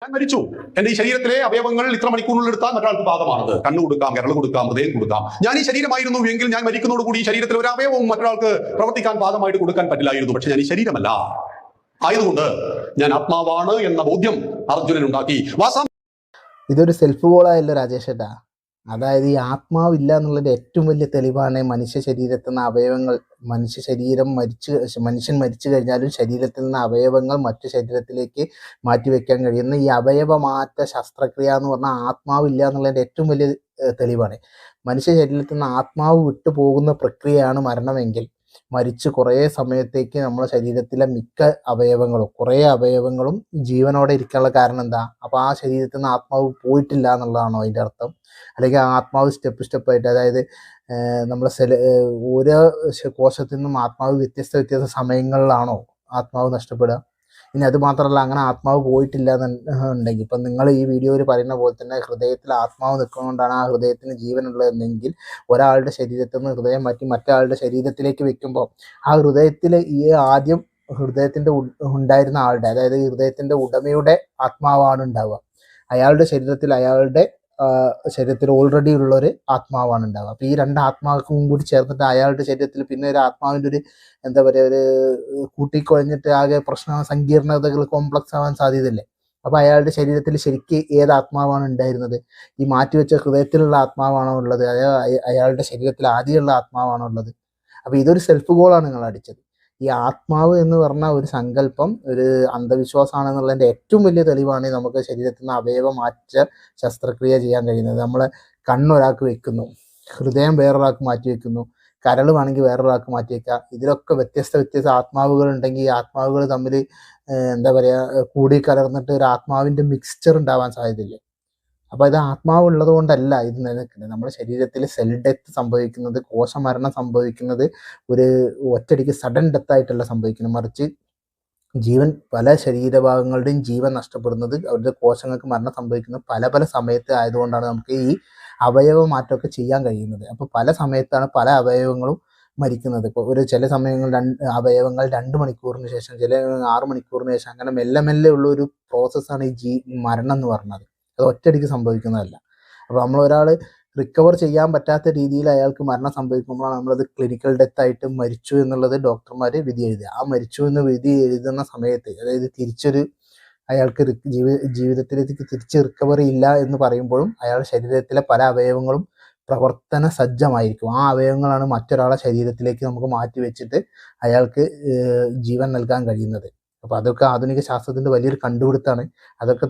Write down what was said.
ഞാൻ മരിച്ചു. എന്റെ ഈ ശരീരത്തിലെ അവയവങ്ങൾ ഇത്ര മണിക്കൂറിനുള്ളിൽ എടുത്താൽ മറ്റൊരാൾക്ക് പാകമാണത്. കണ്ണു കൊടുക്കാം, കരൾ കൊടുക്കാം, ഹൃദയം കൊടുക്കാം. ഞാൻ ഈ ശരീരമായിരുന്നു എങ്കിൽ ഞാൻ മരിക്കുന്നതോടുകൂടി ഈ ശരീരത്തിൽ ഒരു അവയവവും മറ്റൊരാൾക്ക് പ്രവർത്തിക്കാൻ പാകമായിട്ട് കൊടുക്കാൻ പറ്റില്ലായിരുന്നു. പക്ഷെ ഞാൻ ഈ ശരീരമല്ല, ആയതുകൊണ്ട് ഞാൻ ആത്മാവാണ് എന്ന ബോധ്യം അർജുനനുണ്ടാക്കി. ഇതൊരു സെൽഫ് ഗോളായല്ലോ രാജേഷ് ഏട്ടാ. അതായത് ഈ ആത്മാവില്ല എന്നുള്ളതിൻ്റെ ഏറ്റവും വലിയ തെളിവാണ് മനുഷ്യ ശരീരത്തിൽ നിന്ന് അവയവങ്ങൾ, മനുഷ്യൻ മരിച്ചു കഴിഞ്ഞാലും ശരീരത്തിൽ നിന്ന് അവയവങ്ങൾ മറ്റു ശരീരത്തിലേക്ക് മാറ്റിവെക്കാൻ കഴിയുന്ന ഈ അവയവ മാറ്റ ശസ്ത്രക്രിയ എന്ന് പറഞ്ഞാൽ ആത്മാവില്ല എന്നുള്ളതിൻ്റെ ഏറ്റവും വലിയ തെളിവാണ്. മനുഷ്യ ശരീരത്തിൽ നിന്ന് ആത്മാവ് വിട്ടു പോകുന്ന പ്രക്രിയയാണ് മരണമെങ്കിൽ മരിച്ച് കുറേ സമയത്തേക്ക് നമ്മുടെ ശരീരത്തിലെ മിക്ക അവയവങ്ങളും കുറേ അവയവങ്ങളും ജീവനോടെ ഇരിക്കാനുള്ള കാരണം എന്താ? അപ്പോൾ ആ ശരീരത്തിൽ നിന്ന് ആത്മാവ് പോയിട്ടില്ല എന്നുള്ളതാണോ അതിൻ്റെ അർത്ഥം? അല്ലെങ്കിൽ ആ ആത്മാവ് സ്റ്റെപ്പായിട്ട്, അതായത് നമ്മളെ ഓരോ കോശത്തിൽ നിന്നും ആത്മാവ് വ്യത്യസ്ത സമയങ്ങളിലാണോ ആത്മാവ് നഷ്ടപ്പെടുക? ഇനി അത് മാത്രമല്ല, അങ്ങനെ ആത്മാവ് പോയിട്ടില്ല എന്നുണ്ടെങ്കിൽ ഇപ്പം നിങ്ങൾ ഈ വീഡിയോയിൽ പറയുന്ന പോലെ തന്നെ ഹൃദയത്തിൽ ആത്മാവ് നിൽക്കുന്നതുകൊണ്ടാണ് ആ ഹൃദയത്തിന് ജീവനുള്ളതെങ്കിൽ ഒരാളുടെ ശരീരത്തിൽ നിന്ന് ഹൃദയം മാറ്റി മറ്റൊരാളുടെ ശരീരത്തിലേക്ക് വെക്കുമ്പോൾ ആ ഹൃദയത്തിൽ ഈ ആദ്യം ഹൃദയത്തിൻ്റെ ഉണ്ടായിരുന്ന ആളുടെ, അതായത് ഹൃദയത്തിൻ്റെ ഉടമയുടെ ആത്മാവാണ് ഉണ്ടാവുക. അയാളുടെ ശരീരത്തിൽ ഓൾറെഡി ഉള്ളൊരു ആത്മാവാണ് ഉണ്ടാവുക. അപ്പോൾ ഈ രണ്ട് ആത്മാക്കും കൂടി ചേർന്നിട്ട് അയാളുടെ ശരീരത്തിൽ പിന്നെ ഒരു ആത്മാവിൻ്റെ ഒരു എന്താ പറയുക, ഒരു കൂട്ടിക്കുഴഞ്ഞിട്ട് ആകെ സങ്കീർണതകൾ കോംപ്ലക്സ് ആവാൻ സാധ്യതയില്ലേ? അപ്പോൾ അയാളുടെ ശരീരത്തിൽ ശരിക്ക് ഏത് ആത്മാവാണ് ഉണ്ടായിരുന്നത്? ഈ മാറ്റിവെച്ച ഹൃദയത്തിലുള്ള ആത്മാവാണോ ഉള്ളത്? അയാളുടെ ശരീരത്തിൽ ആദ്യമുള്ള ആത്മാവാണോ ഉള്ളത്? അപ്പോൾ ഇതൊരു സെൽഫ് ഗോളാണ് നിങ്ങൾ അടിച്ചത്. ഈ ആത്മാവ് എന്ന് പറഞ്ഞ ഒരു സങ്കല്പം ഒരു അന്ധവിശ്വാസമാണെന്നുള്ളതിൻ്റെ ഏറ്റവും വലിയ തെളിവാണ് നമുക്ക് ശരീരത്തിൽ നിന്ന് അവയവ മാറ്റ ശസ്ത്രക്രിയ ചെയ്യാൻ കഴിയുന്നത്. നമ്മളെ കണ്ണൊരാൾക്ക് വെക്കുന്നു, ഹൃദയം വേറൊരാൾക്ക് മാറ്റി വെക്കുന്നു, കരൾ വേണമെങ്കിൽ വേറൊരാൾക്ക് മാറ്റി വെക്കാം. ഇതിലൊക്കെ വ്യത്യസ്ത ആത്മാവുകൾ ഉണ്ടെങ്കിൽ ഈ ആത്മാവുകൾ തമ്മിൽ എന്താ പറയുക, കൂടി കലർന്നിട്ട് ഒരു ആത്മാവിൻ്റെ മിക്സ്ചർ ഉണ്ടാവാൻ സാധ്യതയില്ലേ? അപ്പോൾ ഇത് ആത്മാവ് ഉള്ളത് കൊണ്ടല്ല ഇത് നിലനിൽക്കുന്നത്. നമ്മുടെ ശരീരത്തിൽ സെൽ ഡെത്ത് സംഭവിക്കുന്നത്, കോശമരണം സംഭവിക്കുന്നത് ഒരു ഒറ്റയടിക്ക് സഡൻ ഡെത്തായിട്ടല്ല സംഭവിക്കുന്നത്. മറിച്ച് പല ശരീരഭാഗങ്ങളുടെയും ജീവൻ നഷ്ടപ്പെടുന്നത്, അവരുടെ കോശങ്ങൾക്ക് മരണം സംഭവിക്കുന്നത് പല സമയത്ത് ആയതുകൊണ്ടാണ് നമുക്ക് ഈ അവയവ മാറ്റമൊക്കെ ചെയ്യാൻ കഴിയുന്നത്. അപ്പോൾ പല സമയത്താണ് പല അവയവങ്ങളും മരിക്കുന്നത്. ഇപ്പോൾ ചില സമയങ്ങളിൽ അവയവങ്ങൾ 2 മണിക്കൂറിന് ശേഷം, ചില 6 മണിക്കൂറിന് ശേഷം, അങ്ങനെ മെല്ലെ ഉള്ള ഒരു പ്രോസസ്സാണ് ഈ മരണം എന്ന് പറഞ്ഞത്. അത് ഒറ്റയടിക്ക് സംഭവിക്കുന്നതല്ല. അപ്പോൾ ഒരാൾ റിക്കവർ ചെയ്യാൻ പറ്റാത്ത രീതിയിൽ അയാൾക്ക് മരണം സംഭവിക്കുമ്പോഴാണ് നമ്മളത് ക്ലിനിക്കൽ ഡെത്ത് ആയിട്ട് മരിച്ചു എന്നുള്ളത് ഡോക്ടർമാർ വിധി എഴുതുക. ആ മരിച്ചു എന്ന് വിധി എഴുതുന്ന സമയത്ത്, അതായത് അയാൾക്ക് ജീവിതത്തിലേക്ക് തിരിച്ച് റിക്കവറി ഇല്ല എന്ന് പറയുമ്പോഴും അയാളുടെ ശരീരത്തിലെ പല അവയവങ്ങളും പ്രവർത്തന സജ്ജമായിരിക്കും. ആ അവയവങ്ങളാണ് മറ്റൊരാളെ ശരീരത്തിലേക്ക് നമുക്ക് മാറ്റി വെച്ചിട്ട് അയാൾക്ക് ജീവൻ നൽകാൻ കഴിയുന്നത്. അപ്പോൾ അതൊക്കെ ആധുനിക ശാസ്ത്രത്തിൻ്റെ വലിയൊരു കണ്ടുപിടുത്തമാണ്. അതൊക്കെ